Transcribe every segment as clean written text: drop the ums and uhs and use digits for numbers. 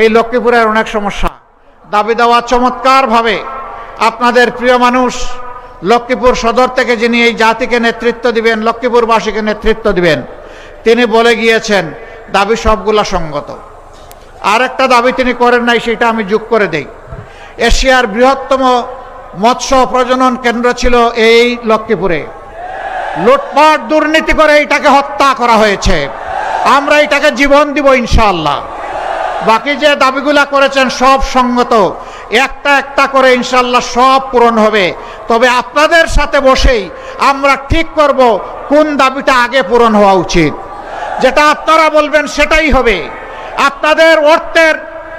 এই লক্ষ্মীপুরের অনেক সমস্যা। দাবি দেওয়া চমৎকারভাবে আপনাদের প্রিয় মানুষ লক্ষ্মীপুর সদর থেকে যিনি এই জাতিকে নেতৃত্ব দিবেন, লক্ষ্মীপুরবাসীকে নেতৃত্ব দিবেন, তিনি বলে গিয়েছেন দাবি সবগুলা সঙ্গত। আর একটা দাবি তিনি করেন নাই, সেটা আমি যোগ করে দেই। এশিয়ার বৃহত্তম মৎস্য প্রজনন কেন্দ্র ছিল এই লক্ষ্মীপুরে। লুটপাট দুর্নীতি করে এটাকে হত্যা করা হয়েছে। আমরা এটাকে জীবন দিব ইনশাআল্লাহ। বাকি যে দাবিগুলা করেছেন সব সঙ্গত, একটা একটা করে ইনশাআল্লাহ সব পূরণ হবে। তবে আপনাদের সাথে বসেই আমরা ঠিক করব কোন দাবিটা আগে পূরণ হওয়া উচিত। যেটা আপনারা বলবেন সেটাই হবে। আপনাদের অর্থের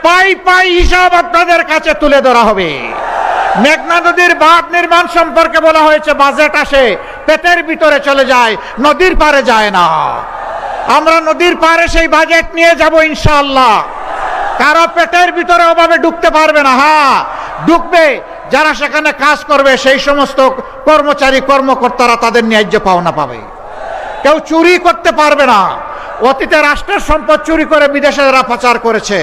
পাই পাই হিসাব আপনাদের কাছে তুলে ধরা হবে। মেঘনা নদীর বাঁধ নির্মাণ সম্পর্কে বলা হয়েছে বাজেট আসে পেটের ভিতরে চলে যায়, নদীর পারে যায় না। আমরা নদীর পারে সেই বাজেট নিয়ে যাব ইনশাআল্লাহ। কারো পেটের ভিতরে অভাবে ঢুকতে পারবে না। হ্যাঁ, ঢুকবে যারা সেখানে কাজ করবে, সেই সমস্ত কর্মচারী কর্মকর্তারা তাদের ন্যায্য পাওনা পাবে। কেউ চুরি করতে পারবে না। অতীতে রাষ্ট্রের সম্পদ চুরি করে বিদেশে যারা পাচার করেছে,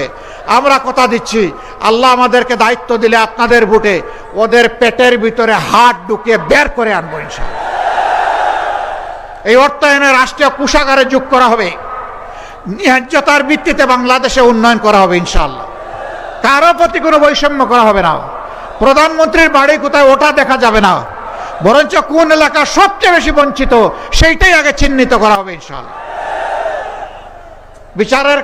আমরা কথা দিচ্ছি আল্লাহ আমাদেরকে দায়িত্ব দিলে আপনাদের ভোটে ওদের পেটের ভিতরে হাত ঢুকিয়ে বের করে আনবো ইনশাআল্লাহ। এই অর্থায়নে রাষ্ট্রীয় কোষাগারে যোগ করা হবে। ন্যায্যতার ভিত্তিতে বাংলাদেশে উন্নয়ন করা হবে ইনশাআল্লাহ। কারো প্রতি কোনো বৈষম্য করা হবে না। প্রধানমন্ত্রীর বাড়ি কোথায় ওটা দেখা যাবে না, বরঞ্চ কোন এলাকা সবচেয়ে বেশি বঞ্চিত সেইটাই আগে চিহ্নিত করা হবে ইনশাআল্লাহ। বিচারের